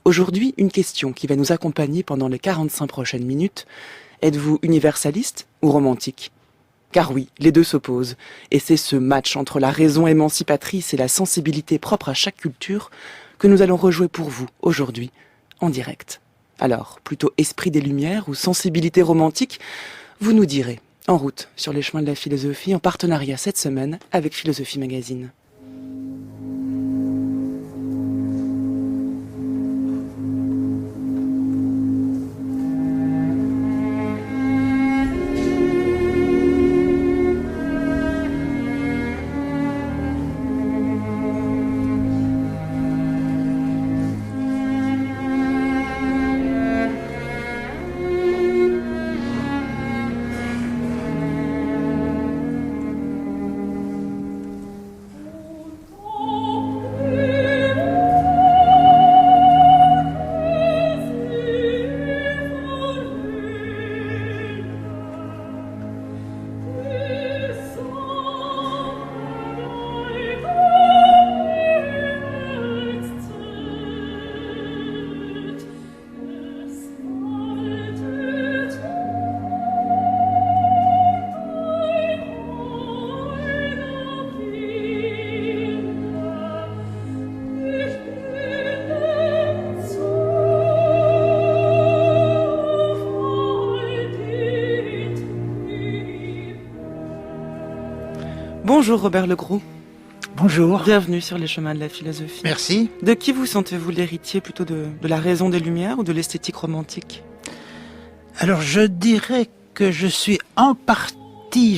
Aujourd'hui, une question qui va nous accompagner pendant les 45 prochaines minutes. Êtes-vous universaliste ou romantique ? Car oui, les deux s'opposent. Et c'est ce match entre la raison émancipatrice et la sensibilité propre à chaque culture que nous allons rejouer pour vous aujourd'hui, en direct. Alors, plutôt esprit des Lumières ou sensibilité romantique, vous nous direz, en route sur les chemins de la philosophie, en partenariat cette semaine avec Philosophie Magazine. Bonjour Robert Legros. Bonjour. Bienvenue sur les chemins de la philosophie. Merci. De qui vous sentez-vous l'héritier, plutôt de la raison des Lumières ou de l'esthétique romantique ? Alors je dirais que je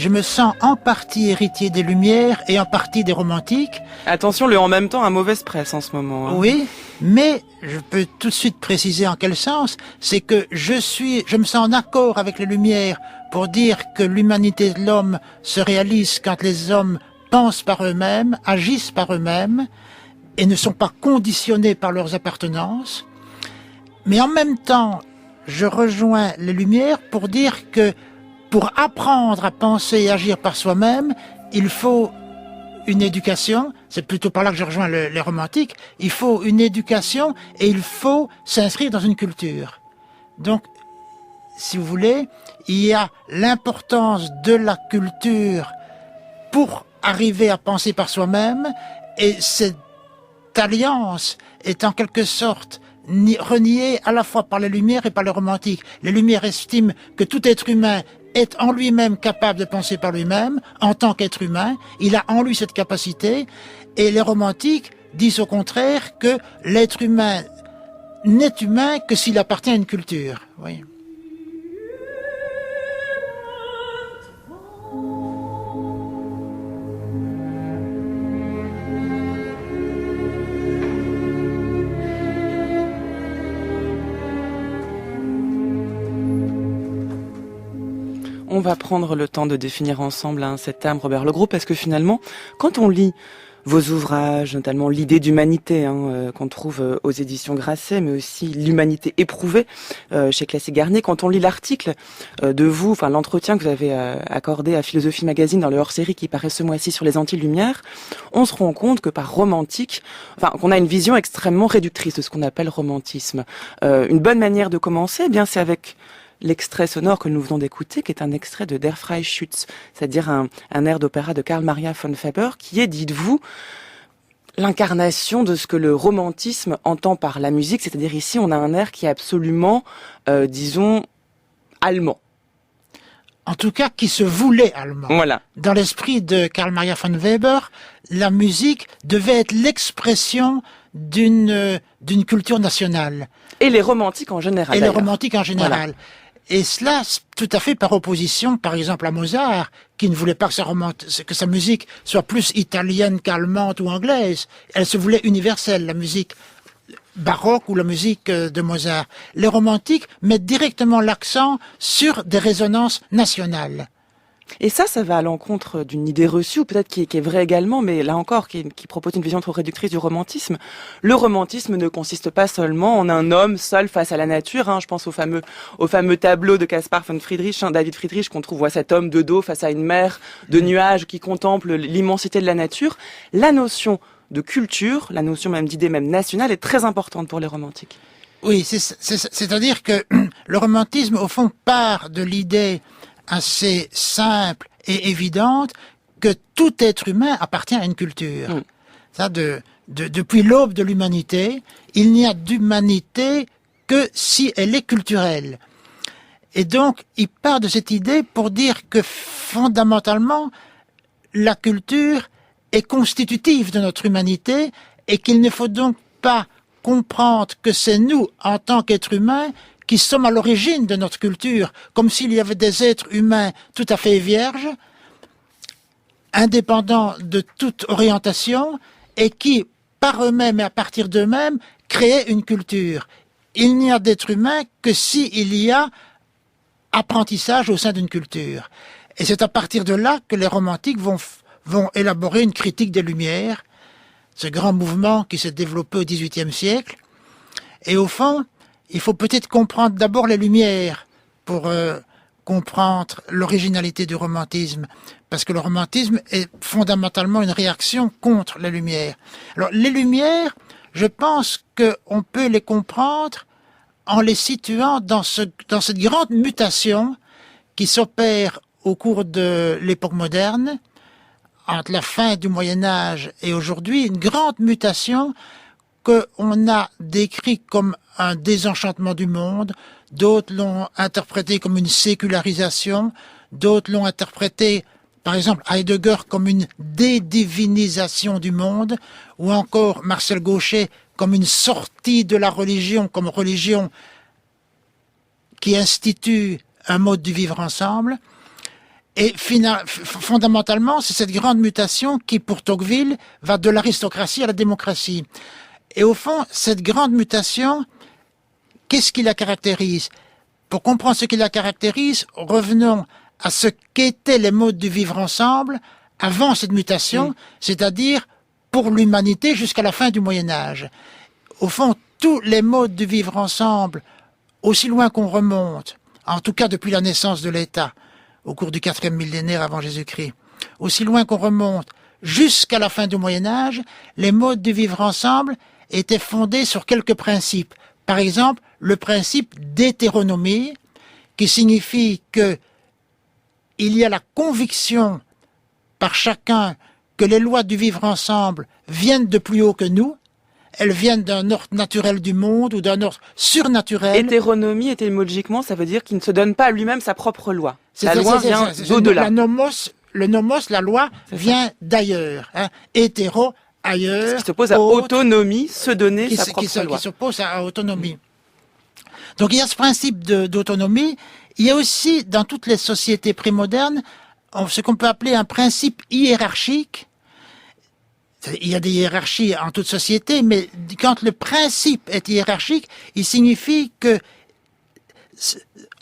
me sens en partie héritier des Lumières et en partie des romantiques. Attention, le en même temps a mauvaise presse en ce moment. Hein. Oui, mais je peux tout de suite préciser en quel sens. C'est que je me sens en accord avec les Lumières pour dire que l'humanité de l'homme se réalise quand les hommes pensent par eux-mêmes, agissent par eux-mêmes et ne sont pas conditionnés par leurs appartenances. Mais en même temps, je rejoins les Lumières pour dire que pour apprendre à penser et agir par soi-même, il faut une éducation. C'est plutôt par là que je rejoins les romantiques. Il faut une éducation et il faut s'inscrire dans une culture. Donc, si vous voulez, il y a l'importance de la culture pour arriver à penser par soi-même, et cette alliance est en quelque sorte reniée à la fois par les Lumières et par les romantiques. Les Lumières estiment que tout être humain est en lui-même capable de penser par lui-même, en tant qu'être humain, il a en lui cette capacité, et les romantiques disent au contraire que l'être humain n'est humain que s'il appartient à une culture. Oui. On va prendre le temps de définir ensemble cet terme, Robert Legros, parce que finalement, quand on lit vos ouvrages, notamment l'idée d'humanité qu'on trouve aux éditions Grasset, mais aussi l'humanité éprouvée chez Classic Garnier, quand on lit l'article de vous, enfin l'entretien que vous avez accordé à Philosophie Magazine dans le hors-série qui paraît ce mois-ci sur les anti-lumières, on se rend compte que par romantique, qu'on a une vision extrêmement réductrice de ce qu'on appelle romantisme. Une bonne manière de commencer, eh bien c'est avec l'extrait sonore que nous venons d'écouter, qui est un extrait de Der Freischütz, c'est-à-dire un air d'opéra de Karl Maria von Weber, qui est, dites-vous, l'incarnation de ce que le romantisme entend par la musique, c'est-à-dire ici on a un air qui est absolument, disons, allemand. En tout cas, qui se voulait allemand. Voilà. Dans l'esprit de Karl Maria von Weber, la musique devait être l'expression d'une culture nationale. Et les romantiques en général. Et les romantiques en général. Voilà. Et cela, tout à fait par opposition, par exemple, à Mozart, qui ne voulait pas que sa musique soit plus italienne qu'allemande ou anglaise. Elle se voulait universelle, la musique baroque ou la musique de Mozart. Les romantiques mettent directement l'accent sur des résonances nationales. Et ça va à l'encontre d'une idée reçue, ou peut-être qui est vraie également, mais là encore, qui propose une vision trop réductrice du romantisme. Le romantisme ne consiste pas seulement en un homme seul face à la nature. Je pense au fameux tableau de Caspar von Friedrich, David Friedrich, qu'on voit cet homme de dos face à une mer de nuages qui contemple l'immensité de la nature. La notion de culture, la notion même d'idée même nationale est très importante pour les romantiques. Oui, c'est-à-dire que le romantisme, au fond, part de l'idée assez simple et évidente que tout être humain appartient à une culture. Ça, depuis l'aube de l'humanité, il n'y a d'humanité que si elle est culturelle. Et donc, il part de cette idée pour dire que fondamentalement, la culture est constitutive de notre humanité et qu'il ne faut donc pas comprendre que c'est nous, en tant qu'êtres humains, qui sommes à l'origine de notre culture, comme s'il y avait des êtres humains tout à fait vierges, indépendants de toute orientation, et qui, par eux-mêmes et à partir d'eux-mêmes, créaient une culture. Il n'y a d'être humain que s'il y a apprentissage au sein d'une culture. Et c'est à partir de là que les romantiques vont élaborer une critique des Lumières, ce grand mouvement qui s'est développé au XVIIIe siècle. Et au fond, il faut peut-être comprendre d'abord les Lumières pour comprendre l'originalité du romantisme, parce que le romantisme est fondamentalement une réaction contre les Lumières. Alors, les Lumières, je pense qu'on peut les comprendre en les situant dans cette grande mutation qui s'opère au cours de l'époque moderne, entre la fin du Moyen-Âge et aujourd'hui, une grande mutation qu'on a décrit comme un désenchantement du monde, d'autres l'ont interprété comme une sécularisation, d'autres l'ont interprété, par exemple Heidegger, comme une dédivinisation du monde, ou encore Marcel Gauchet comme une sortie de la religion, comme religion qui institue un mode du vivre ensemble. Et fondamentalement, c'est cette grande mutation qui, pour Tocqueville, va de l'aristocratie à la démocratie. Et au fond, cette grande mutation, qu'est-ce qui la caractérise? Pour comprendre ce qui la caractérise, revenons à ce qu'étaient les modes du vivre ensemble avant cette mutation, c'est-à-dire pour l'humanité jusqu'à la fin du Moyen-Âge. Au fond, tous les modes du vivre ensemble, aussi loin qu'on remonte, en tout cas depuis la naissance de l'État, au cours du 4e millénaire avant Jésus-Christ, aussi loin qu'on remonte jusqu'à la fin du Moyen-Âge, les modes du vivre ensemble étaient fondés sur quelques principes. Par exemple, le principe d'hétéronomie, qui signifie que il y a la conviction par chacun que les lois du vivre ensemble viennent de plus haut que nous, elles viennent d'un ordre naturel du monde ou d'un ordre surnaturel. Hétéronomie, étymologiquement, ça veut dire qu'il ne se donne pas à lui-même sa propre loi. La loi vient d'au-delà. Le nomos, la loi, vient d'ailleurs. Hétéro, ailleurs. Ce qui s'oppose à autonomie, se donner sa propre loi. Qui s'oppose à autonomie. Donc il y a ce principe d'autonomie. Il y a aussi, dans toutes les sociétés prémodernes, ce qu'on peut appeler un principe hiérarchique. Il y a des hiérarchies en toute société, mais quand le principe est hiérarchique, il signifie que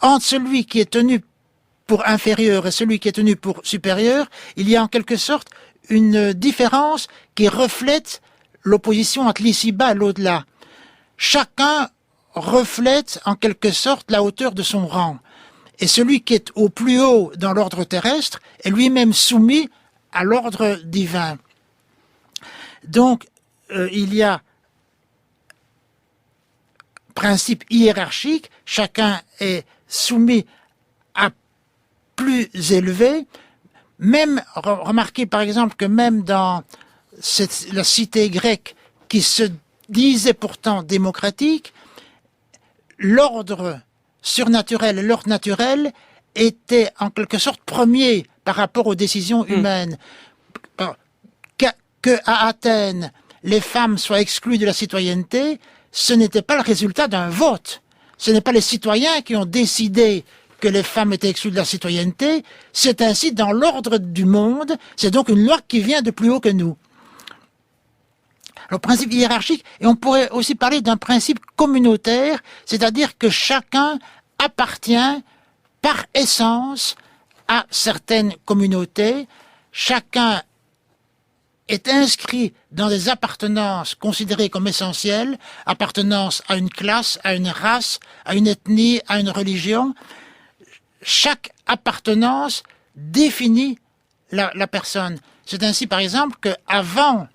entre celui qui est tenu pour inférieur et celui qui est tenu pour supérieur, il y a en quelque sorte une différence qui reflète l'opposition entre l'ici-bas et l'au-delà. Chacun reflète en quelque sorte la hauteur de son rang. Et celui qui est au plus haut dans l'ordre terrestre est lui-même soumis à l'ordre divin. Donc, il y a principe hiérarchique, chacun est soumis à plus élevé. Même, remarquez par exemple que même dans la cité grecque qui se disait pourtant démocratique, l'ordre surnaturel et l'ordre naturel étaient en quelque sorte premiers par rapport aux décisions humaines. Que à Athènes, les femmes soient exclues de la citoyenneté, ce n'était pas le résultat d'un vote. Ce n'est pas les citoyens qui ont décidé que les femmes étaient exclues de la citoyenneté. C'est ainsi dans l'ordre du monde. C'est donc une loi qui vient de plus haut que nous. Alors, principe hiérarchique, et on pourrait aussi parler d'un principe communautaire, c'est-à-dire que chacun appartient par essence à certaines communautés. Chacun est inscrit dans des appartenances considérées comme essentielles, appartenance à une classe, à une race, à une ethnie, à une religion. Chaque appartenance définit la personne. C'est ainsi, par exemple, qu'avant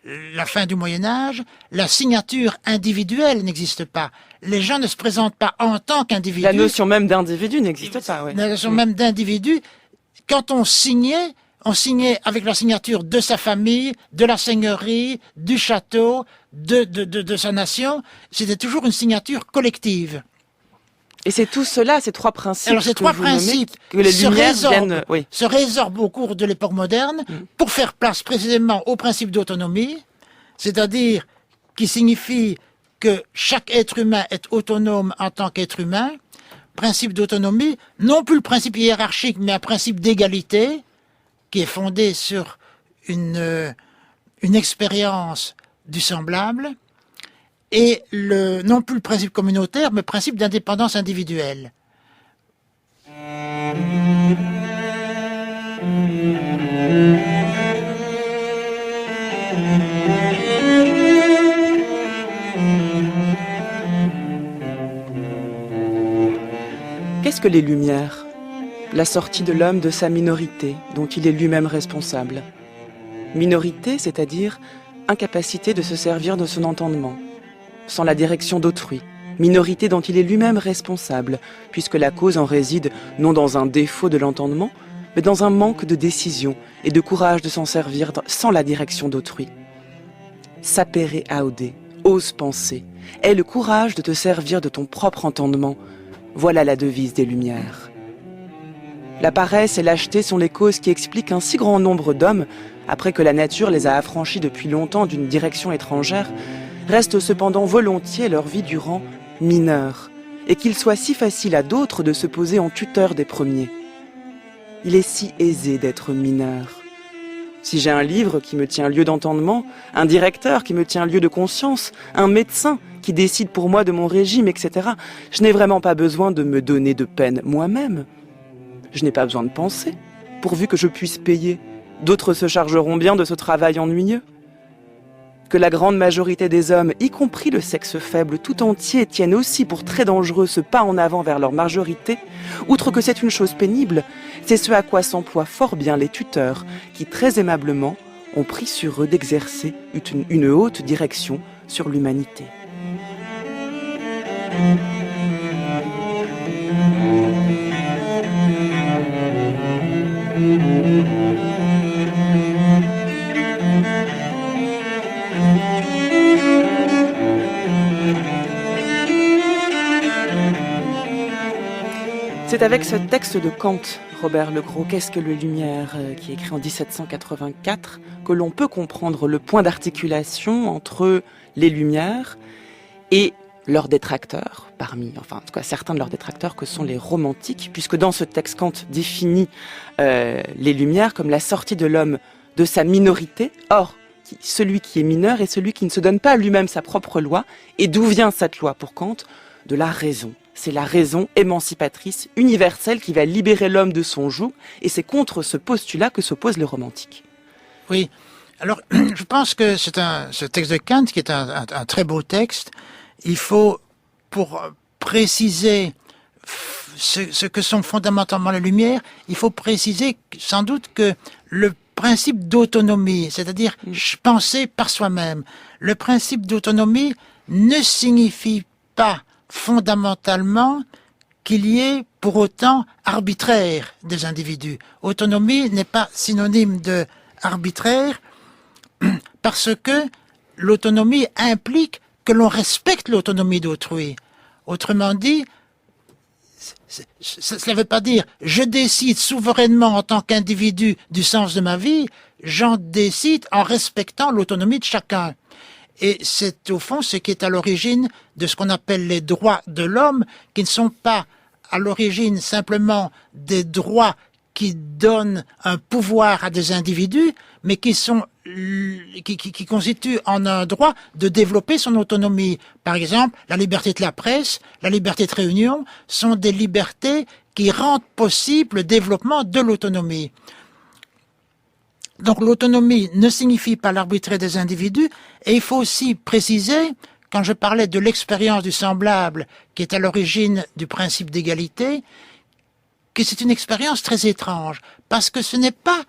la fin du Moyen-Âge, la signature individuelle n'existe pas. Les gens ne se présentent pas en tant qu'individus. La notion même d'individu n'existe pas. Oui. La notion même d'individu, quand on signait avec la signature de sa famille, de la seigneurie, du château, de sa nation. C'était toujours une signature collective. Et c'est tout cela, ces trois principes. Alors ces trois principes que les Lumières viennent, oui. se résorbent au cours de l'époque moderne pour faire place précisément au principe d'autonomie, c'est-à-dire qui signifie que chaque être humain est autonome en tant qu'être humain. Principe d'autonomie, non plus le principe hiérarchique, mais un principe d'égalité qui est fondé sur une expérience du semblable, et non plus le principe communautaire, mais le principe d'indépendance individuelle. Qu'est-ce que les Lumières ? La sortie de l'homme de sa minorité, dont il est lui-même responsable. Minorité, c'est-à-dire incapacité de se servir de son entendement, sans la direction d'autrui. Minorité dont il est lui-même responsable, puisque la cause en réside non dans un défaut de l'entendement, mais dans un manque de décision et de courage de s'en servir sans la direction d'autrui. Sapere aude, ose penser, aie le courage de te servir de ton propre entendement. Voilà la devise des Lumières. La paresse et lâcheté sont les causes qui expliquent un si grand nombre d'hommes, après que la nature les a affranchis depuis longtemps d'une direction étrangère, restent cependant volontiers leur vie durant mineurs, et qu'il soit si facile à d'autres de se poser en tuteur des premiers. Il est si aisé d'être mineur. Si j'ai un livre qui me tient lieu d'entendement, un directeur qui me tient lieu de conscience, un médecin qui décide pour moi de mon régime, etc., je n'ai vraiment pas besoin de me donner de peine moi-même. Je n'ai pas besoin de penser, pourvu que je puisse payer. D'autres se chargeront bien de ce travail ennuyeux. Que la grande majorité des hommes, y compris le sexe faible tout entier, tiennent aussi pour très dangereux ce pas en avant vers leur majorité, outre que c'est une chose pénible, c'est ce à quoi s'emploient fort bien les tuteurs, qui très aimablement ont pris sur eux d'exercer une haute direction sur l'humanité. C'est avec ce texte de Kant, Robert Legros, Qu'est-ce que les Lumières, qui est écrit en 1784, que l'on peut comprendre le point d'articulation entre les Lumières et leurs détracteurs, en tout cas certains de leurs détracteurs que sont les romantiques, puisque dans ce texte Kant définit les Lumières comme la sortie de l'homme de sa minorité. Or, celui qui est mineur est celui qui ne se donne pas à lui-même sa propre loi. Et d'où vient cette loi pour Kant ? De la raison. C'est la raison émancipatrice, universelle, qui va libérer l'homme de son joug, et c'est contre ce postulat que s'opposent les romantiques. Oui. Alors, je pense que ce texte de Kant, qui est un très beau texte, il faut, pour préciser ce que sont fondamentalement les Lumières, il faut préciser sans doute que le principe d'autonomie, c'est-à-dire penser par soi-même, le principe d'autonomie ne signifie pas fondamentalement qu'il y ait pour autant arbitraire des individus. Autonomie n'est pas synonyme de arbitraire parce que l'autonomie implique que l'on respecte l'autonomie d'autrui. Autrement dit, cela ne veut pas dire je décide souverainement en tant qu'individu du sens de ma vie, j'en décide en respectant l'autonomie de chacun. Et c'est au fond ce qui est à l'origine de ce qu'on appelle les droits de l'homme, qui ne sont pas à l'origine simplement des droits qui donnent un pouvoir à des individus, mais qui constituent en un droit de développer son autonomie. Par exemple, la liberté de la presse, la liberté de réunion sont des libertés qui rendent possible le développement de l'autonomie. Donc l'autonomie ne signifie pas l'arbitraire des individus, et il faut aussi préciser, quand je parlais de l'expérience du semblable qui est à l'origine du principe d'égalité, que c'est une expérience très étrange, parce que ce n'est pas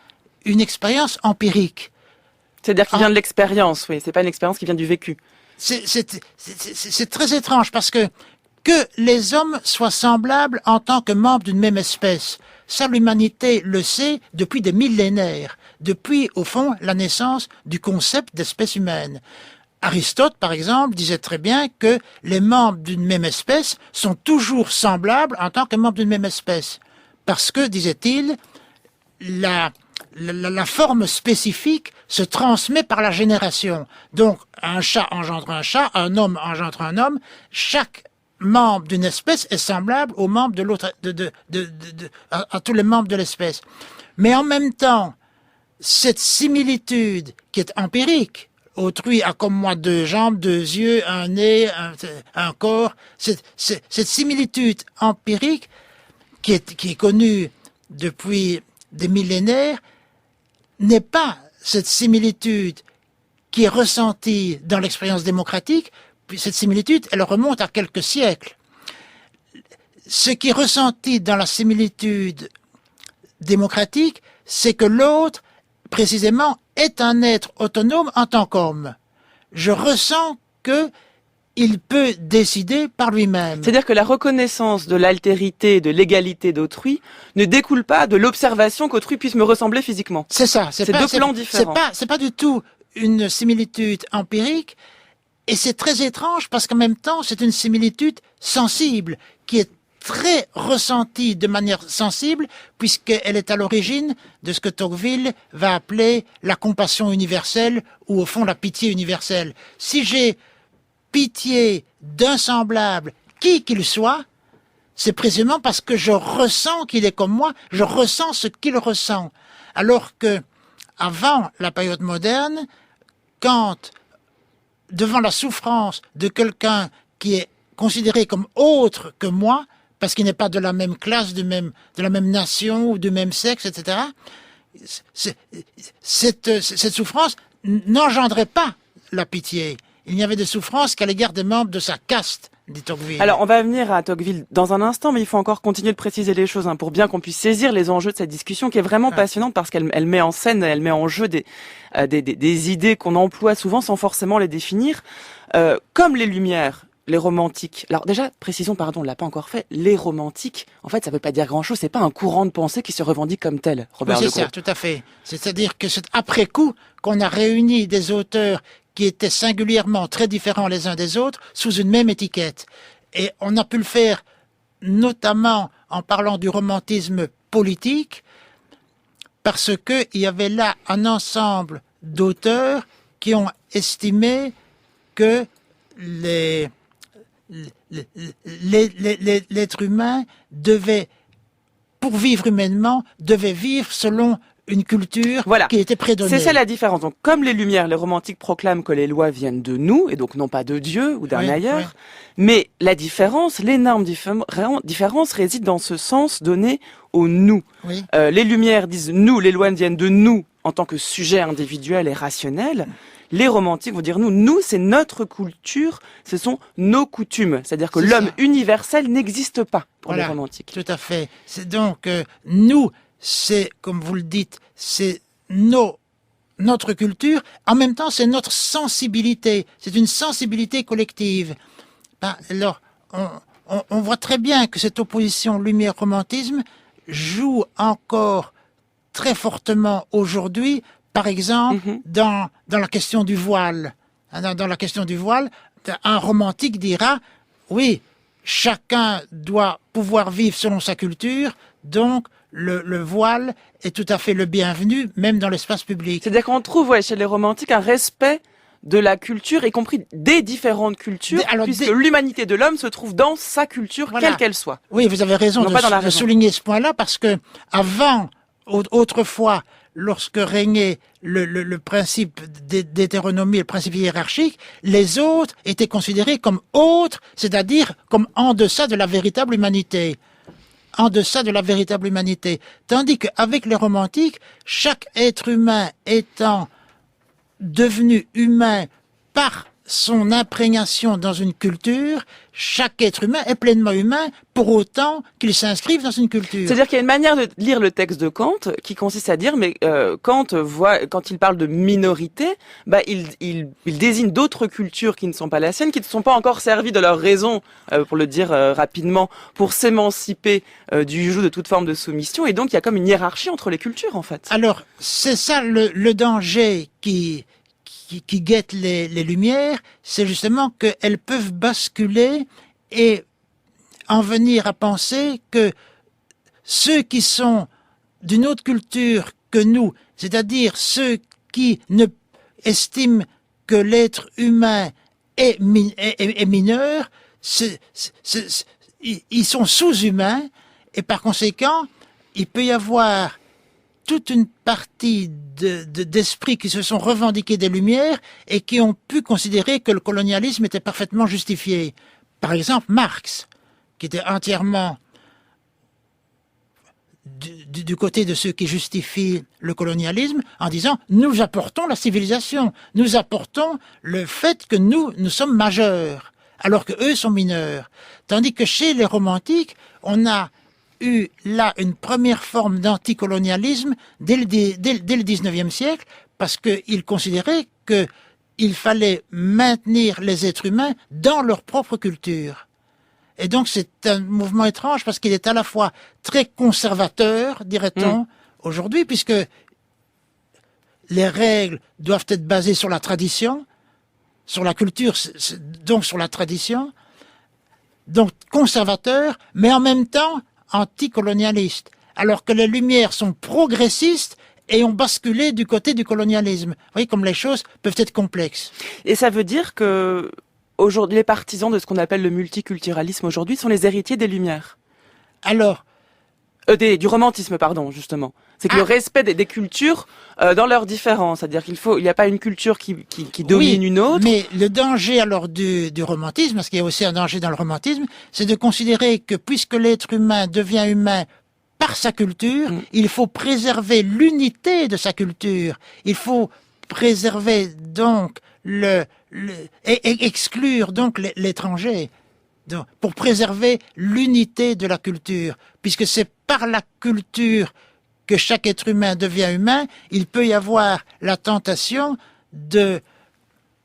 une expérience empirique. C'est-à-dire qu'il vient de l'expérience, oui. C'est pas une expérience qui vient du vécu. C'est très étrange parce que les hommes soient semblables en tant que membres d'une même espèce, ça l'humanité le sait depuis des millénaires, depuis au fond la naissance du concept d'espèce humaine. Aristote, par exemple, disait très bien que les membres d'une même espèce sont toujours semblables en tant que membres d'une même espèce. Parce que, disait-il, la forme spécifique se transmet par la génération. Donc, un chat engendre un chat, un homme engendre un homme. Chaque membre d'une espèce est semblable aux membres de l'autre, à tous les membres de l'espèce. Mais en même temps, cette similitude qui est empirique, autrui a comme moi 2 jambes, 2 yeux, un nez, un corps, cette similitude empirique qui est connue depuis des millénaires, n'est pas cette similitude qui est ressentie dans l'expérience démocratique, puis cette similitude, elle remonte à quelques siècles. Ce qui est ressenti dans la similitude démocratique, c'est que l'autre, précisément, est un être autonome en tant qu'homme. Je ressens que il peut décider par lui-même. C'est-à-dire que la reconnaissance de l'altérité et de l'égalité d'autrui ne découle pas de l'observation qu'autrui puisse me ressembler physiquement. C'est ça. C'est 2 plans différents. C'est pas du tout une similitude empirique, et c'est très étrange parce qu'en même temps, c'est une similitude sensible, qui est très ressentie de manière sensible, puisqu'elle est à l'origine de ce que Tocqueville va appeler la compassion universelle, ou au fond la pitié universelle. Si j'ai pitié d'un semblable, qui qu'il soit, c'est précisément parce que je ressens qu'il est comme moi, je ressens ce qu'il ressent. Alors que, avant la période moderne, quand, devant la souffrance de quelqu'un qui est considéré comme autre que moi, parce qu'il n'est pas de la même classe, de la même nation ou du même sexe, etc., cette souffrance n'engendrait pas la pitié. Il n'y avait de souffrance qu'à l'égard des membres de sa caste, dit Tocqueville. Alors, on va venir à Tocqueville dans un instant, mais il faut encore continuer de préciser les choses, pour bien qu'on puisse saisir les enjeux de cette discussion, qui est vraiment passionnante parce qu'elle met en scène, elle met en jeu des idées qu'on emploie souvent sans forcément les définir, comme les Lumières. Les romantiques. Alors déjà, précisons, pardon, on l'a pas encore fait. Les romantiques, en fait, ça veut pas dire grand-chose. C'est pas un courant de pensée qui se revendique comme tel, Robert Oui, Le Gros. c'est ça, tout à fait. C'est-à-dire que c'est après coup qu'on a réuni des auteurs qui étaient singulièrement très différents les uns des autres sous une même étiquette. Et on a pu le faire notamment en parlant du romantisme politique, parce que il y avait là un ensemble d'auteurs qui ont estimé que l'être humain devait, pour vivre humainement, devait vivre selon une culture qui était prédonnée. C'est ça la différence. Donc, comme les Lumières, les romantiques proclament que les lois viennent de nous, et donc non pas de Dieu ou d'un ailleurs, mais la différence, l'énorme différence réside dans ce sens donné au nous. Oui. Les Lumières disent nous, les lois viennent de nous en tant que sujet individuel et rationnel. Les romantiques vont dire nous, c'est notre culture, ce sont nos coutumes. C'est-à-dire que l'homme universel n'existe pas pour les romantiques. Tout à fait. C'est donc, nous, c'est, comme vous le dites, c'est notre culture. En même temps, c'est notre sensibilité. C'est une sensibilité collective. Alors, on voit très bien que cette opposition lumière-romantisme joue encore très fortement aujourd'hui. Par exemple, dans la question du voile. Dans la question du voile, un romantique dira, oui, chacun doit pouvoir vivre selon sa culture, donc le voile est tout à fait le bienvenu, même dans l'espace public. C'est-à-dire qu'on trouve chez les romantiques un respect de la culture, y compris des différentes cultures, puisque l'humanité de l'homme se trouve dans sa culture, quelle qu'elle soit. Oui, vous avez raison de souligner ce point-là, parce que avant, autrefois, lorsque régnait le principe d'hétéronomie, le principe hiérarchique, les autres étaient considérés comme autres, c'est-à-dire comme en deçà de la véritable humanité. En deçà de la véritable humanité. Tandis qu'avec les romantiques, chaque être humain étant devenu humain par son imprégnation dans une culture, chaque être humain est pleinement humain pour autant qu'il s'inscrive dans une culture. C'est-à-dire qu'il y a une manière de lire le texte de Kant qui consiste à dire, mais Kant quand il parle de minorité, il désigne d'autres cultures qui ne sont pas la sienne, qui ne sont pas encore servies de leur raison, pour le dire rapidement, pour s'émanciper du joug de toute forme de soumission. Et donc il y a comme une hiérarchie entre les cultures, en fait. Alors, c'est ça le danger qui guette les Lumières, c'est justement qu'elles peuvent basculer et en venir à penser que ceux qui sont d'une autre culture que nous, c'est-à-dire ceux qui ne estiment que l'être humain est mineur, ils sont sous-humains et par conséquent, il peut y avoir toute une partie d'esprits qui se sont revendiqués des Lumières et qui ont pu considérer que le colonialisme était parfaitement justifié. Par exemple, Marx, qui était entièrement du côté de ceux qui justifient le colonialisme, en disant « nous apportons la civilisation, nous apportons le fait que nous sommes majeurs, alors que eux sont mineurs ». Tandis que chez les romantiques, on a eu là une première forme d'anticolonialisme dès le 19e siècle, parce qu'ils considéraient qu'il fallait maintenir les êtres humains dans leur propre culture. Et donc c'est un mouvement étrange, parce qu'il est à la fois très conservateur, dirait-on, aujourd'hui, puisque les règles doivent être basées sur la tradition, sur la culture, donc sur la tradition, donc conservateur, mais en même temps anticolonialiste, alors que les Lumières sont progressistes et ont basculé du côté du colonialisme. Vous voyez comme les choses peuvent être complexes. Et ça veut dire que aujourd'hui, les partisans de ce qu'on appelle le multiculturalisme aujourd'hui sont les héritiers des Lumières. Alors, du romantisme, pardon, justement. C'est que le respect des cultures dans leurs différences, c'est-à-dire il n'y a pas une culture qui domine une autre. Mais le danger alors du romantisme, parce qu'il y a aussi un danger dans le romantisme, c'est de considérer que puisque l'être humain devient humain par sa culture, il faut préserver l'unité de sa culture. Il faut préserver donc et exclure donc l'étranger. Donc, pour préserver l'unité de la culture, puisque c'est par la culture que chaque être humain devient humain, il peut y avoir la tentation de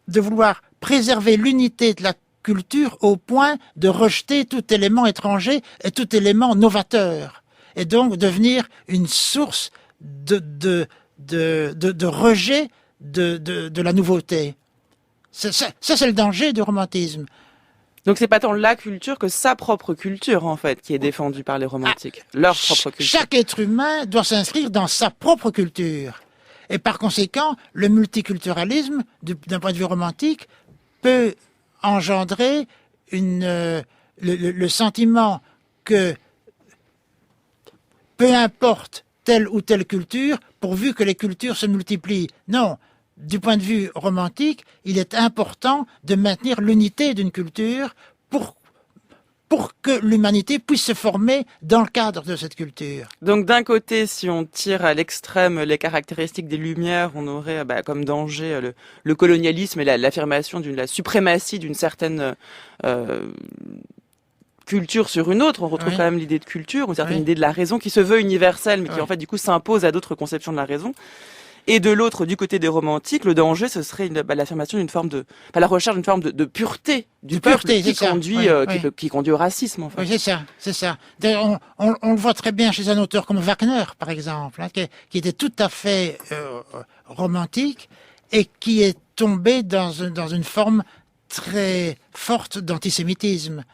vouloir préserver l'unité de la culture au point de rejeter tout élément étranger et tout élément novateur, et donc devenir une source de rejet de la nouveauté. Ça, c'est le danger du romantisme. Donc c'est pas tant la culture que sa propre culture, en fait, qui est défendue par les romantiques. Leur propre culture. Chaque être humain doit s'inscrire dans sa propre culture. Et par conséquent, le multiculturalisme, d'un point de vue romantique, peut engendrer le sentiment que peu importe telle ou telle culture, pourvu que les cultures se multiplient. Non. Du point de vue romantique, il est important de maintenir l'unité d'une culture pour que l'humanité puisse se former dans le cadre de cette culture. Donc d'un côté, si on tire à l'extrême les caractéristiques des Lumières, on aurait comme danger le colonialisme et l'affirmation de la suprématie d'une certaine culture sur une autre. On retrouve quand même l'idée de culture, une certaine idée de la raison qui se veut universelle, mais qui en fait du coup s'impose à d'autres conceptions de la raison. Et de l'autre, du côté des romantiques, le danger, ce serait l'affirmation d'une forme la recherche d'une forme de pureté du peuple qui conduit au racisme, en fait. Oui, c'est ça. D'ailleurs, on le voit très bien chez un auteur comme Wagner, par exemple, qui était tout à fait romantique et qui est tombé dans une forme très forte d'antisémitisme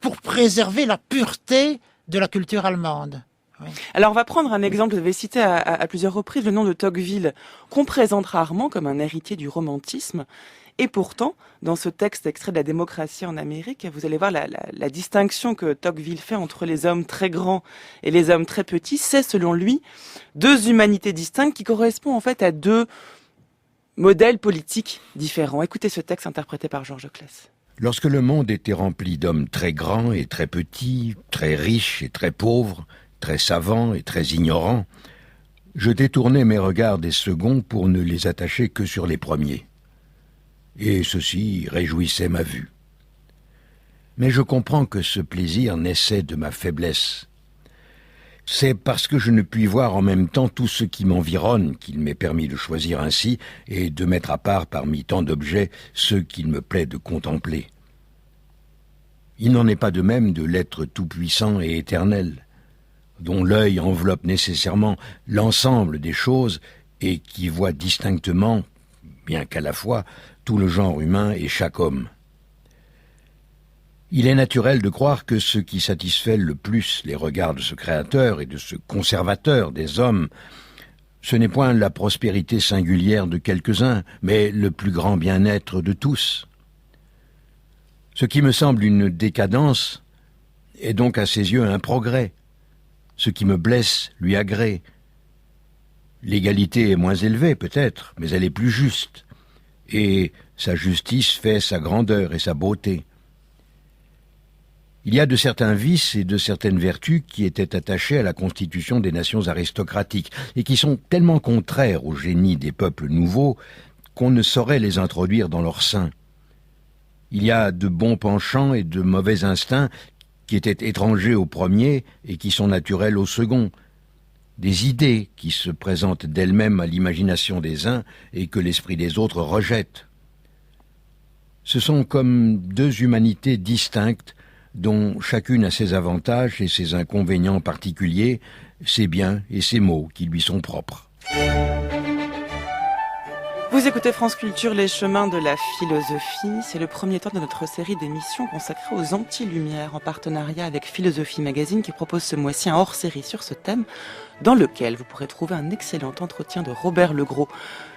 pour préserver la pureté de la culture allemande. Oui. Alors on va prendre un exemple, vous avez cité à plusieurs reprises le nom de Tocqueville, qu'on présente rarement comme un héritier du romantisme. Et pourtant, dans ce texte extrait de La démocratie en Amérique, vous allez voir la distinction que Tocqueville fait entre les hommes très grands et les hommes très petits. C'est selon lui deux humanités distinctes qui correspondent en fait à deux modèles politiques différents. Écoutez ce texte interprété par Georges Claes. Lorsque le monde était rempli d'hommes très grands et très petits, très riches et très pauvres, très savants et très ignorants, je détournais mes regards des seconds pour ne les attacher que sur les premiers. et ceci réjouissait ma vue. Mais je comprends que ce plaisir naissait de ma faiblesse. C'est parce que je ne puis voir en même temps tout ce qui m'environne qu'il m'est permis de choisir ainsi et de mettre à part parmi tant d'objets ceux qu'il me plaît de contempler. Il n'en est pas de même de l'être tout-puissant et éternel, dont l'œil enveloppe nécessairement l'ensemble des choses et qui voit distinctement, bien qu'à la fois, tout le genre humain et chaque homme. Il est naturel de croire que ce qui satisfait le plus les regards de ce créateur et de ce conservateur des hommes, ce n'est point la prospérité singulière de quelques-uns, mais le plus grand bien-être de tous. Ce qui me semble une décadence est donc à ses yeux un progrès. Ce qui me blesse lui agrée. L'égalité est moins élevée peut-être, mais elle est plus juste, et sa justice fait sa grandeur et sa beauté. Il y a de certains vices et de certaines vertus qui étaient attachés à la constitution des nations aristocratiques et qui sont tellement contraires au génie des peuples nouveaux qu'on ne saurait les introduire dans leur sein. Il y a de bons penchants et de mauvais instincts qui étaient étrangers au premier et qui sont naturels au second. Des idées qui se présentent d'elles-mêmes à l'imagination des uns et que l'esprit des autres rejette. Ce sont comme deux humanités distinctes dont chacune a ses avantages et ses inconvénients particuliers, ses biens et ses maux qui lui sont propres. Vous écoutez France Culture, les chemins de la philosophie. C'est le premier temps de notre série d'émissions consacrée aux anti-lumières en partenariat avec Philosophie Magazine qui propose ce mois-ci un hors-série sur ce thème dans lequel vous pourrez trouver un excellent entretien de Robert Legros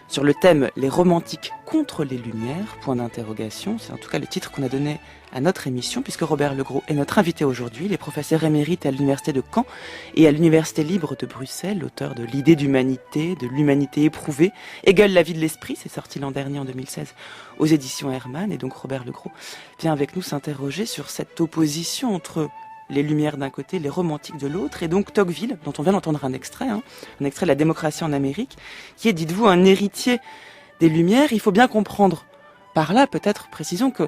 sur le thème « Les romantiques contre les lumières », point d'interrogation. C'est en tout cas le titre qu'on a donné à notre émission, puisque Robert Legros est notre invité aujourd'hui. Il est professeur émérite à l'Université de Caen et à l'Université libre de Bruxelles, auteur de l'idée d'humanité, de l'humanité éprouvée, Hegel, la vie de l'esprit, c'est sorti l'an dernier en 2016 aux éditions Hermann. Et donc Robert Legros vient avec nous s'interroger sur cette opposition entre les Lumières d'un côté, les romantiques de l'autre, et donc Tocqueville, dont on vient d'entendre un extrait de La démocratie en Amérique, qui est, dites-vous, un héritier des Lumières. Il faut bien comprendre par là, peut-être, précisons que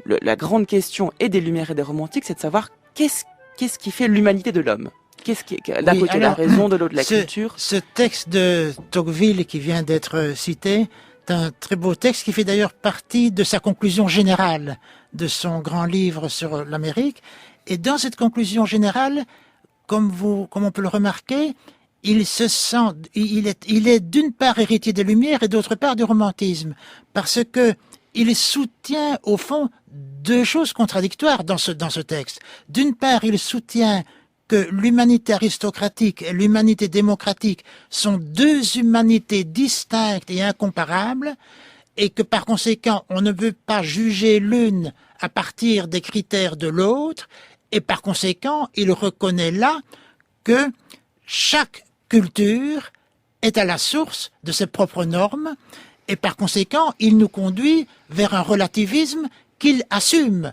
la grande question et des Lumières et des romantiques, c'est de savoir qu'est-ce qui fait l'humanité de l'homme. Qu'est-ce qui est, d'un côté la raison, de l'autre la culture. Ce texte de Tocqueville qui vient d'être cité, c'est un très beau texte qui fait d'ailleurs partie de sa conclusion générale de son grand livre sur l'Amérique. Et dans cette conclusion générale, comme on peut le remarquer, il est d'une part héritier des Lumières et d'autre part du romantisme, parce que il soutient au fond deux choses contradictoires dans ce texte. D'une part, il soutient que l'humanité aristocratique et l'humanité démocratique sont deux humanités distinctes et incomparables, et que par conséquent, on ne peut pas juger l'une à partir des critères de l'autre, et par conséquent, il reconnaît là que chaque culture est à la source de ses propres normes, et par conséquent, il nous conduit vers un relativisme qu'il assume.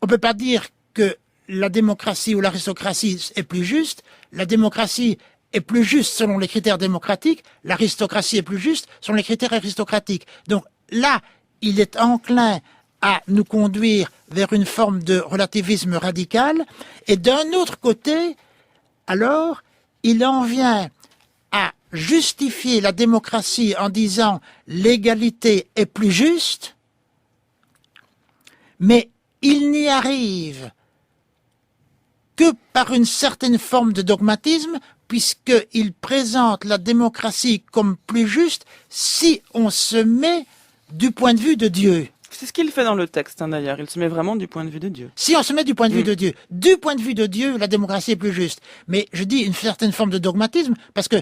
On ne peut pas dire que la démocratie ou l'aristocratie est plus juste. La démocratie est plus juste selon les critères démocratiques, l'aristocratie est plus juste selon les critères aristocratiques. Donc là, il est enclin à nous conduire vers une forme de relativisme radical, et d'un autre côté, alors, il en vient à justifier la démocratie en disant l'égalité est plus juste, mais il n'y arrive que par une certaine forme de dogmatisme, puisqu'il présente la démocratie comme plus juste si on se met du point de vue de Dieu. C'est ce qu'il fait dans le texte, d'ailleurs. Il se met vraiment du point de vue de Dieu. Si on se met du point de vue de Dieu, du point de vue de Dieu, la démocratie est plus juste. Mais je dis une certaine forme de dogmatisme, parce que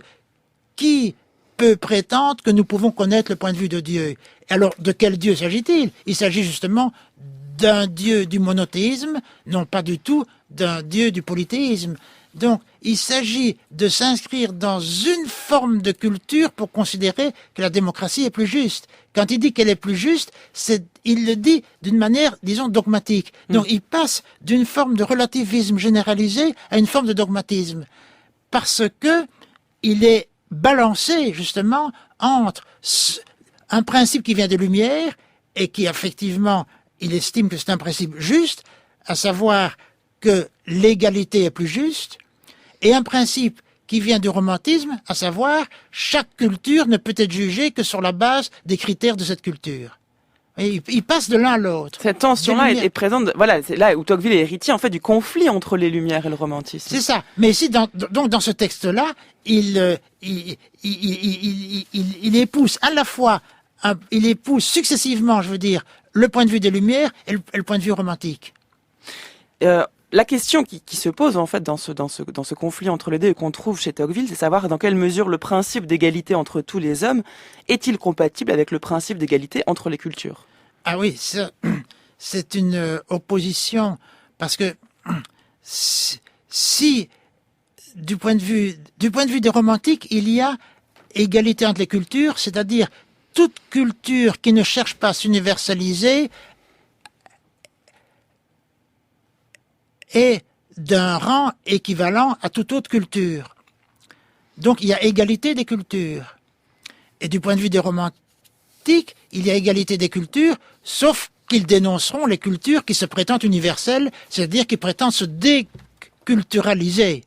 qui peut prétendre que nous pouvons connaître le point de vue de Dieu? Alors, de quel Dieu s'agit-il? Il s'agit justement d'un Dieu du monothéisme, non pas du tout d'un Dieu du polythéisme. Donc, il s'agit de s'inscrire dans une forme de culture pour considérer que la démocratie est plus juste. Quand il dit qu'elle est plus juste, il le dit d'une manière, disons, dogmatique. Donc, il passe d'une forme de relativisme généralisé à une forme de dogmatisme. Parce que il est balancé, justement, entre un principe qui vient des Lumières et qui effectivement, il estime que c'est un principe juste, à savoir que l'égalité est plus juste, et un principe qui vient du romantisme, à savoir chaque culture ne peut être jugée que sur la base des critères de cette culture. Et il passe de l'un à l'autre. Cette tension-là est présente. Voilà, c'est là où Tocqueville est héritier en fait du conflit entre les Lumières et le romantisme. C'est ça. Mais ici, donc dans ce texte-là, il épouse à la fois, il épouse successivement, je veux dire, le point de vue des Lumières et le point de vue romantique. La question qui se pose en fait dans ce conflit entre les deux et qu'on trouve chez Tocqueville, c'est savoir dans quelle mesure le principe d'égalité entre tous les hommes est-il compatible avec le principe d'égalité entre les cultures. Ah oui, c'est une opposition parce que si du point de vue des romantiques, il y a égalité entre les cultures, c'est-à-dire toute culture qui ne cherche pas à s'universaliser est d'un rang équivalent à toute autre culture. Donc il y a égalité des cultures. Et du point de vue des romantiques, il y a égalité des cultures, sauf qu'ils dénonceront les cultures qui se prétendent universelles, c'est-à-dire qui prétendent se déculturaliser.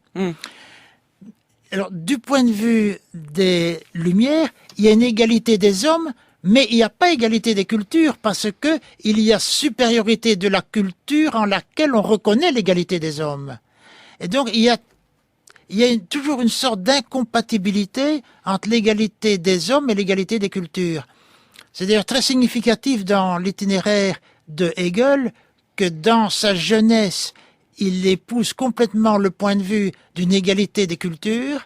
Alors, du point de vue des Lumières, il y a une égalité des hommes, mais il n'y a pas égalité des cultures parce que il y a supériorité de la culture en laquelle on reconnaît l'égalité des hommes. Et donc il y a toujours une sorte d'incompatibilité entre l'égalité des hommes et l'égalité des cultures. C'est d'ailleurs très significatif dans l'itinéraire de Hegel que dans sa jeunesse, il épouse complètement le point de vue d'une égalité des cultures.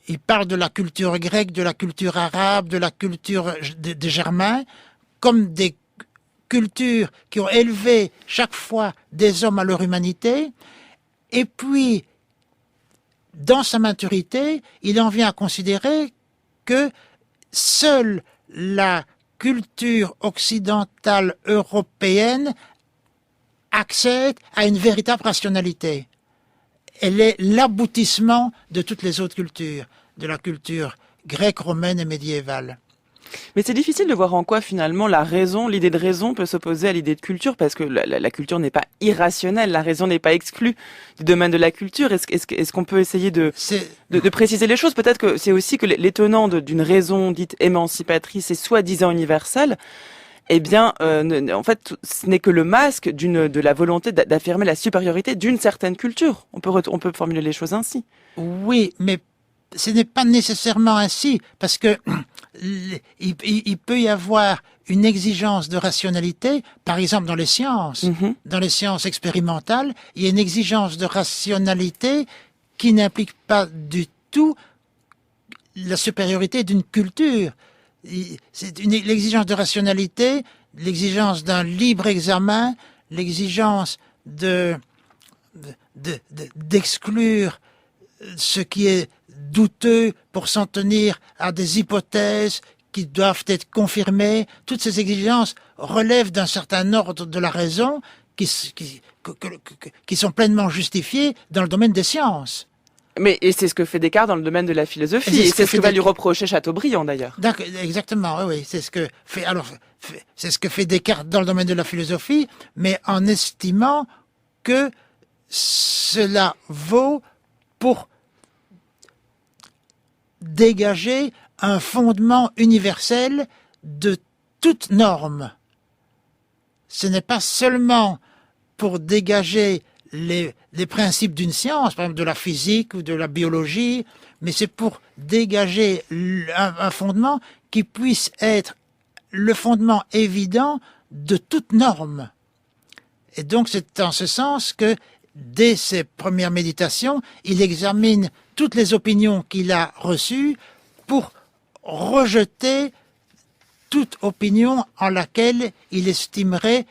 Il parle de la culture grecque, de la culture arabe, de la culture des Germains, comme des cultures qui ont élevé chaque fois des hommes à leur humanité. Et puis, dans sa maturité, il en vient à considérer que seule la culture occidentale européenne accède à une véritable rationalité. Elle est l'aboutissement de toutes les autres cultures, de la culture grecque, romaine et médiévale. Mais c'est difficile de voir en quoi finalement la raison, l'idée de raison peut s'opposer à l'idée de culture, parce que la culture n'est pas irrationnelle, la raison n'est pas exclue du domaine de la culture. Est-ce qu'on peut essayer de préciser les choses? Peut-être que c'est aussi que l'étonnant d'une raison dite émancipatrice et soi-disant universelle, eh bien, en fait, ce n'est que le masque de la volonté d'affirmer la supériorité d'une certaine culture. On peut formuler les choses ainsi. Oui, mais ce n'est pas nécessairement ainsi, parce que il peut y avoir une exigence de rationalité, par exemple dans les sciences. Dans les sciences expérimentales, il y a une exigence de rationalité qui n'implique pas du tout la supériorité d'une culture. C'est l'exigence de rationalité, l'exigence d'un libre examen, l'exigence d'exclure ce qui est douteux pour s'en tenir à des hypothèses qui doivent être confirmées. Toutes ces exigences relèvent d'un certain ordre de la raison qui sont pleinement justifiées dans le domaine des sciences. Et c'est ce que fait Descartes dans le domaine de la philosophie, et c'est ce que va lui reprocher Chateaubriand d'ailleurs. Exactement, oui, c'est ce que fait Descartes dans le domaine de la philosophie, mais en estimant que cela vaut pour dégager un fondement universel de toute norme. Ce n'est pas seulement pour dégager les principes d'une science, par exemple de la physique ou de la biologie, mais c'est pour dégager un fondement qui puisse être le fondement évident de toute norme. Et donc c'est en ce sens que, dès ses premières méditations, il examine toutes les opinions qu'il a reçues pour rejeter toute opinion en laquelle il estimerait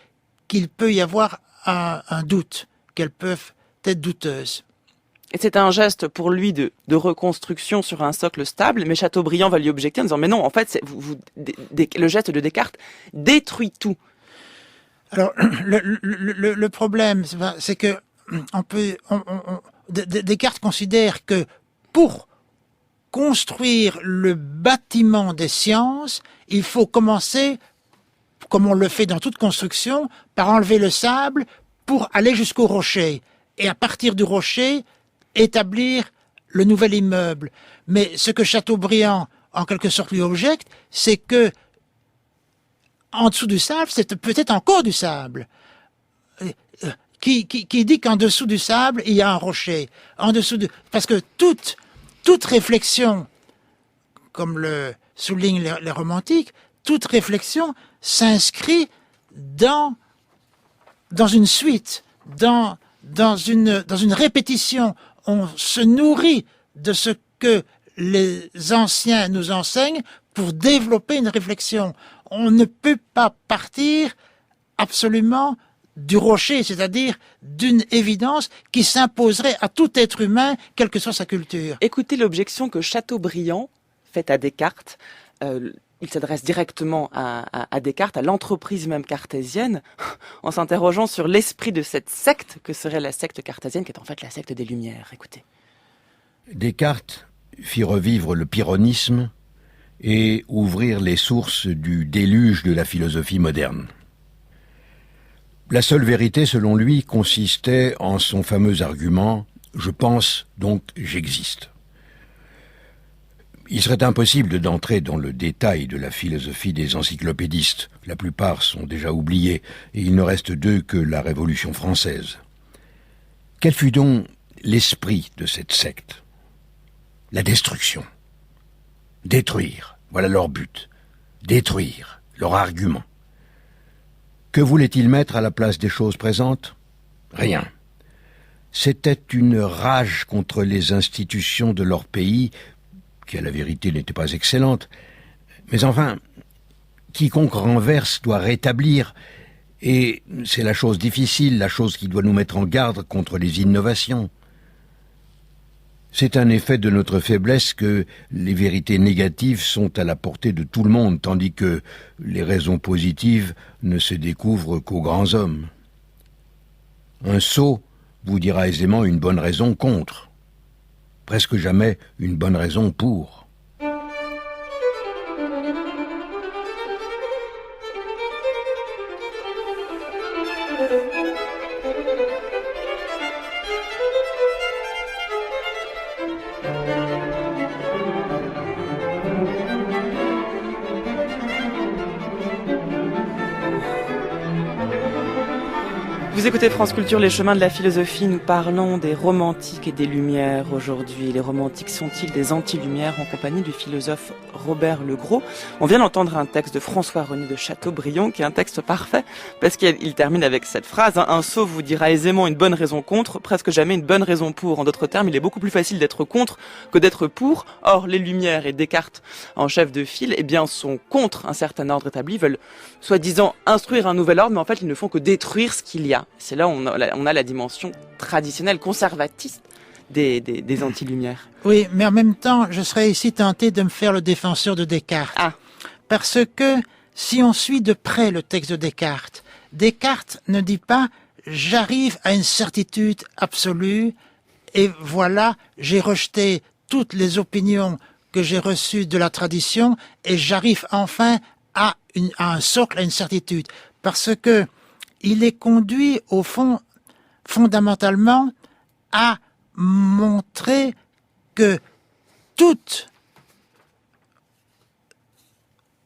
qu'il peut y avoir un doute, qu'elles peuvent être douteuses. Et c'est un geste pour lui de reconstruction sur un socle stable, mais Chateaubriand va lui objecter en disant « Mais non, en fait, le geste de Descartes détruit tout. » Alors, le problème, c'est que Descartes considère que pour construire le bâtiment des sciences, il faut commencer, comme on le fait dans toute construction, par enlever le sable pour aller jusqu'au rocher. Et à partir du rocher, établir le nouvel immeuble. Mais ce que Chateaubriand, en quelque sorte, lui objecte, c'est que en dessous du sable, c'est peut-être encore du sable. Qui dit qu'en dessous du sable, il y a un rocher. Parce que toute réflexion, comme le soulignent les romantiques, toute réflexion s'inscrit dans une suite, dans une répétition. On se nourrit de ce que les anciens nous enseignent pour développer une réflexion. On ne peut pas partir absolument du rocher, c'est-à-dire d'une évidence qui s'imposerait à tout être humain, quelle que soit sa culture. Écoutez l'objection que Chateaubriand fait à Descartes. Il s'adresse directement à Descartes, à l'entreprise même cartésienne, en s'interrogeant sur l'esprit de cette secte que serait la secte cartésienne, qui est en fait la secte des Lumières. Écoutez. Descartes fit revivre le pyrrhonisme et ouvrir les sources du déluge de la philosophie moderne. La seule vérité, selon lui, consistait en son fameux argument « je pense, donc j'existe ». Il serait impossible d'entrer dans le détail de la philosophie des encyclopédistes. La plupart sont déjà oubliés, et il ne reste d'eux que la Révolution française. Quel fut donc l'esprit de cette secte? La destruction. Détruire, voilà leur but. Détruire, leur argument. Que voulaient-ils mettre à la place des choses présentes? Rien. C'était une rage contre les institutions de leur pays, qui à la vérité n'était pas excellente. Mais enfin, quiconque renverse doit rétablir, et c'est la chose difficile, la chose qui doit nous mettre en garde contre les innovations. C'est un effet de notre faiblesse que les vérités négatives sont à la portée de tout le monde, tandis que les raisons positives ne se découvrent qu'aux grands hommes. Un sot vous dira aisément une bonne raison contre. Presque jamais une bonne raison pour. Vous écoutez France Culture, les chemins de la philosophie. Nous parlons des romantiques et des lumières aujourd'hui. Les romantiques sont-ils des anti-lumières, en compagnie du philosophe Robert Legros? On vient d'entendre un texte de François-René de Chateaubriand, qui est un texte parfait, parce qu'il termine avec cette phrase, hein, un sot vous dira aisément une bonne raison contre, presque jamais une bonne raison pour. En d'autres termes, il est beaucoup plus facile d'être contre que d'être pour. Or, les Lumières et Descartes, en chef de file, eh bien, sont contre un certain ordre établi, veulent soi-disant instruire un nouvel ordre, mais en fait, ils ne font que détruire ce qu'il y a. C'est là où on a la dimension traditionnelle, conservatiste des anti-lumières. Oui, mais en même temps, je serais ici tenté de me faire le défenseur de Descartes. Ah. Parce que si on suit de près le texte de Descartes, Descartes ne dit pas « j'arrive à une certitude absolue et voilà, j'ai rejeté toutes les opinions que j'ai reçues de la tradition et j'arrive enfin à un socle, à une certitude. » Parce que il est conduit, au fond, fondamentalement, à montrer que toute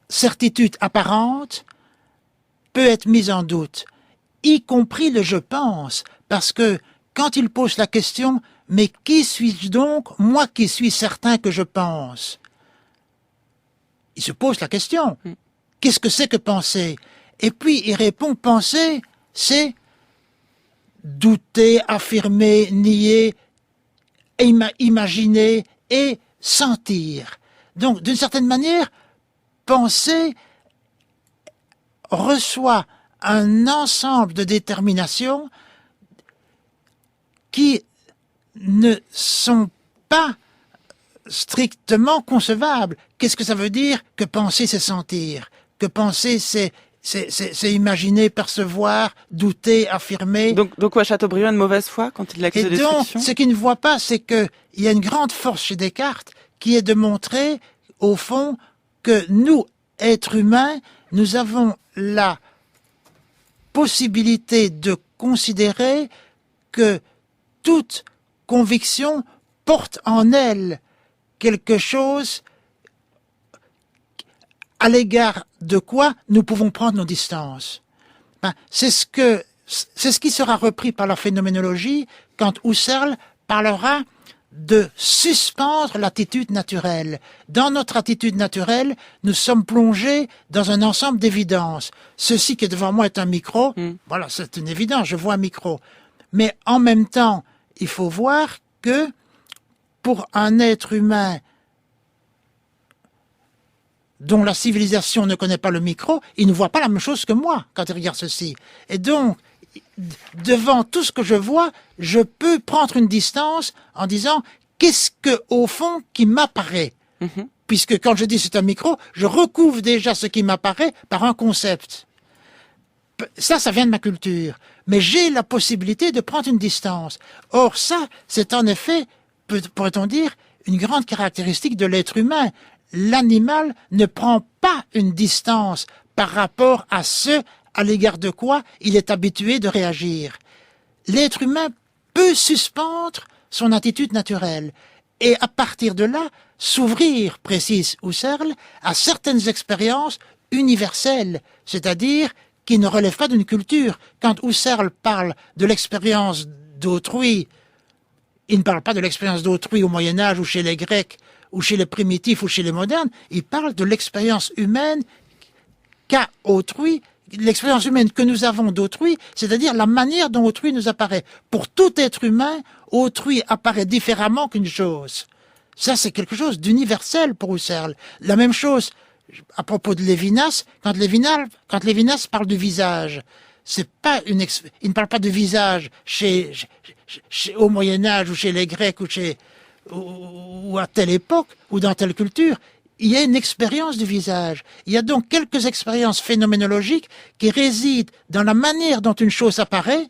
certitude apparente peut être mise en doute, y compris le « je pense », parce que quand il pose la question « mais qui suis-je donc, moi qui suis certain que je pense ?» Il se pose la question « qu'est-ce que c'est que penser ?» Et puis il répond « penser, c'est douter, affirmer, nier, imaginer et sentir. » Donc d'une certaine manière, penser reçoit un ensemble de déterminations qui ne sont pas strictement concevables. Qu'est-ce que ça veut dire que penser, c'est sentir? Que penser, c'est imaginer, percevoir, douter, affirmer. Donc quoi, Chateaubriand a une mauvaise foi quand il accuse de destruction? Et donc, ce qu'il ne voit pas, c'est qu'il y a une grande force chez Descartes qui est de montrer, au fond, que nous, êtres humains, nous avons la possibilité de considérer que toute conviction porte en elle quelque chose à l'égard de quoi nous pouvons prendre nos distances. C'est ce qui sera repris par la phénoménologie quand Husserl parlera de suspendre l'attitude naturelle. Dans notre attitude naturelle, nous sommes plongés dans un ensemble d'évidences. Ceci qui est devant moi est un micro. Voilà, c'est une évidence, je vois un micro. Mais en même temps, il faut voir que pour un être humain dont la civilisation ne connaît pas le micro, il ne voit pas la même chose que moi quand il regarde ceci. Et donc, devant tout ce que je vois, je peux prendre une distance en disant qu'est-ce que au fond qui m'apparaît. Puisque quand je dis c'est un micro, je recouvre déjà ce qui m'apparaît par un concept. Ça vient de ma culture. Mais j'ai la possibilité de prendre une distance. Or ça, c'est en effet, pourrait-on dire, une grande caractéristique de l'être humain. L'animal ne prend pas une distance par rapport à ce à l'égard de quoi il est habitué de réagir. L'être humain peut suspendre son attitude naturelle et à partir de là s'ouvrir, précise Husserl, à certaines expériences universelles, c'est-à-dire qui ne relèvent pas d'une culture. Quand Husserl parle de l'expérience d'autrui, il ne parle pas de l'expérience d'autrui au Moyen-Âge ou chez les Grecs ou chez les primitifs ou chez les modernes, il parle de l'expérience humaine qu'a autrui, l'expérience humaine que nous avons d'autrui, c'est-à-dire la manière dont autrui nous apparaît. Pour tout être humain, autrui apparaît différemment qu'une chose. Ça, c'est quelque chose d'universel pour Husserl. La même chose à propos de Lévinas, quand Lévinas parle du visage, c'est pas il ne parle pas de visage au Moyen-Âge ou chez les Grecs ou à telle époque ou dans telle culture. Il y a une expérience du visage. Il y a donc quelques expériences phénoménologiques qui résident dans la manière dont une chose apparaît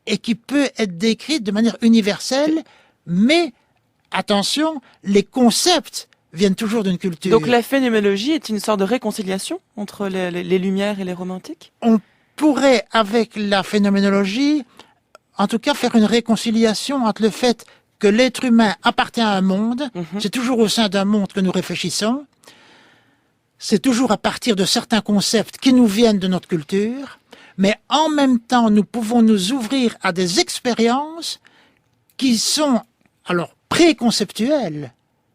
et qui peut être décrite de manière universelle, mais attention, les concepts viennent toujours d'une culture. Donc la phénoménologie est une sorte de réconciliation entre les Lumières et les Romantiques ? On pourrait, avec la phénoménologie, en tout cas faire une réconciliation entre le fait que l'être humain appartient à un monde, c'est toujours au sein d'un monde que nous réfléchissons, c'est toujours à partir de certains concepts qui nous viennent de notre culture, mais en même temps, nous pouvons nous ouvrir à des expériences qui sont, alors, préconceptuelles,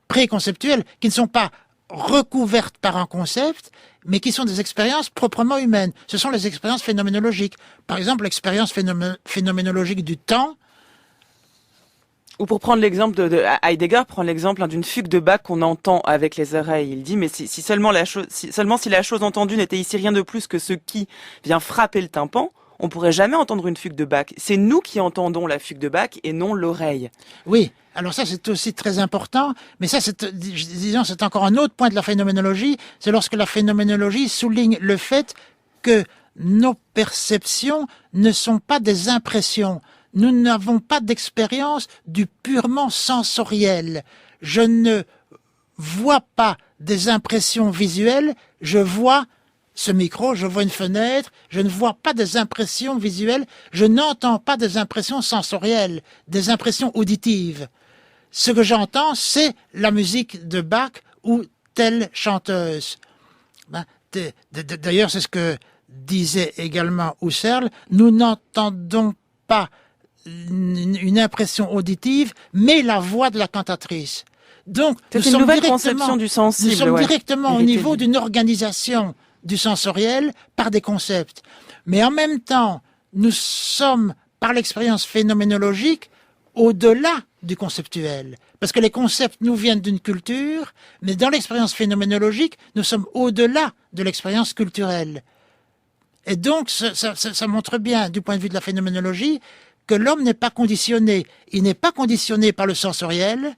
qui ne sont pas recouvertes par un concept, mais qui sont des expériences proprement humaines. Ce sont les expériences phénoménologiques. Par exemple, l'expérience phénoménologique du temps. Ou pour prendre l'exemple de Heidegger, prend l'exemple d'une fugue de Bach qu'on entend avec les oreilles. Il dit, mais si seulement si la chose entendue n'était ici rien de plus que ce qui vient frapper le tympan, on pourrait jamais entendre une fugue de Bach. C'est nous qui entendons la fugue de Bach et non l'oreille. Oui. Alors ça, c'est aussi très important, mais ça, disons, c'est encore un autre point de la phénoménologie, c'est lorsque la phénoménologie souligne le fait que nos perceptions ne sont pas des impressions. Nous n'avons pas d'expérience du purement sensoriel. Je ne vois pas des impressions visuelles, je vois ce micro, je vois une fenêtre, je ne vois pas des impressions visuelles, je n'entends pas des impressions sensorielles, des impressions auditives. Ce que j'entends, c'est la musique de Bach ou telle chanteuse. D'ailleurs, c'est ce que disait également Husserl, nous n'entendons pas une impression auditive, mais la voix de la cantatrice. Donc, c'est une nouvelle conception du sensible. Nous sommes directement au niveau d'une organisation du sensoriel par des concepts. Mais en même temps, nous sommes, par l'expérience phénoménologique, au-delà du conceptuel. Parce que les concepts nous viennent d'une culture, mais dans l'expérience phénoménologique, nous sommes au-delà de l'expérience culturelle. Et donc, ça montre bien, du point de vue de la phénoménologie, que l'homme n'est pas conditionné. Il n'est pas conditionné par le sensoriel,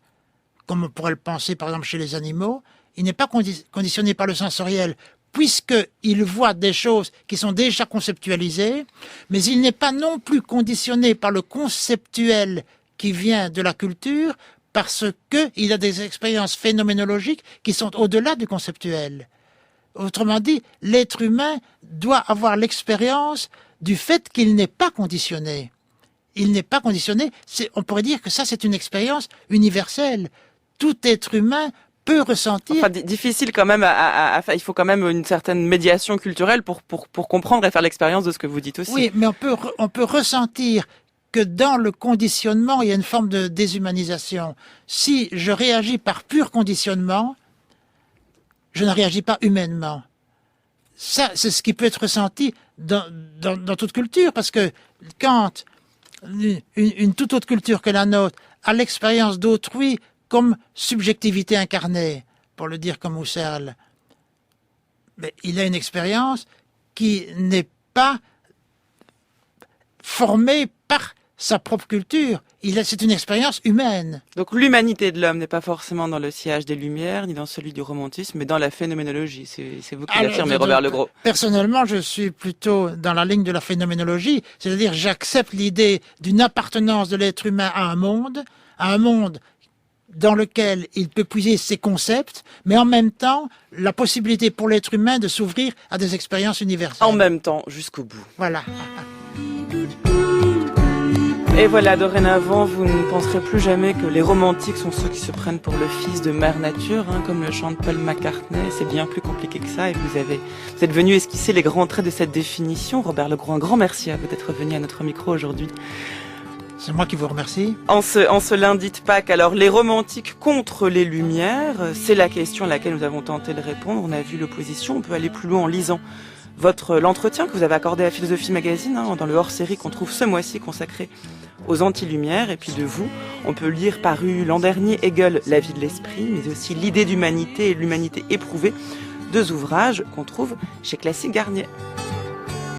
comme on pourrait le penser par exemple chez les animaux. Il n'est pas conditionné par le sensoriel, puisqu'il voit des choses qui sont déjà conceptualisées, mais il n'est pas non plus conditionné par le conceptuel qui vient de la culture, parce qu'il a des expériences phénoménologiques qui sont au-delà du conceptuel. Autrement dit, l'être humain doit avoir l'expérience du fait qu'il n'est pas conditionné. Il n'est pas conditionné, on pourrait dire que ça c'est une expérience universelle. Tout être humain peut ressentir... Enfin, difficile quand même il faut quand même une certaine médiation culturelle pour comprendre et faire l'expérience de ce que vous dites aussi. Oui, mais on peut ressentir que dans le conditionnement, il y a une forme de déshumanisation. Si je réagis par pur conditionnement, je ne réagis pas humainement. Ça, c'est ce qui peut être ressenti dans toute culture, parce que quand une toute autre culture que la nôtre a l'expérience d'autrui comme subjectivité incarnée, pour le dire comme Husserl, mais il a une expérience qui n'est pas formée par sa propre culture. C'est une expérience humaine. Donc l'humanité de l'homme n'est pas forcément dans le sillage des Lumières, ni dans celui du romantisme, mais dans la phénoménologie. C'est vous qui l'affirmez, Robert Legros. Personnellement, je suis plutôt dans la ligne de la phénoménologie, c'est-à-dire j'accepte l'idée d'une appartenance de l'être humain à un monde dans lequel il peut puiser ses concepts, mais en même temps, la possibilité pour l'être humain de s'ouvrir à des expériences universelles. En même temps, jusqu'au bout. Voilà. Et voilà, dorénavant, vous ne penserez plus jamais que les romantiques sont ceux qui se prennent pour le fils de Mère Nature, comme le chante Paul McCartney. C'est bien plus compliqué que ça, et vous êtes venu esquisser les grands traits de cette définition. Robert Legros, un grand merci à vous d'être venu à notre micro aujourd'hui. C'est moi qui vous remercie. En ce lundi de Pâques, alors les romantiques contre les Lumières, c'est la question à laquelle nous avons tenté de répondre. On a vu l'opposition, on peut aller plus loin en lisant l'entretien que vous avez accordé à Philosophie Magazine, dans le hors-série qu'on trouve ce mois-ci consacré aux anti-lumières. Et puis de vous, on peut lire paru l'an dernier Hegel, La vie de l'esprit, mais aussi L'idée d'humanité et l'humanité éprouvée, 2 ouvrages qu'on trouve chez Classique Garnier.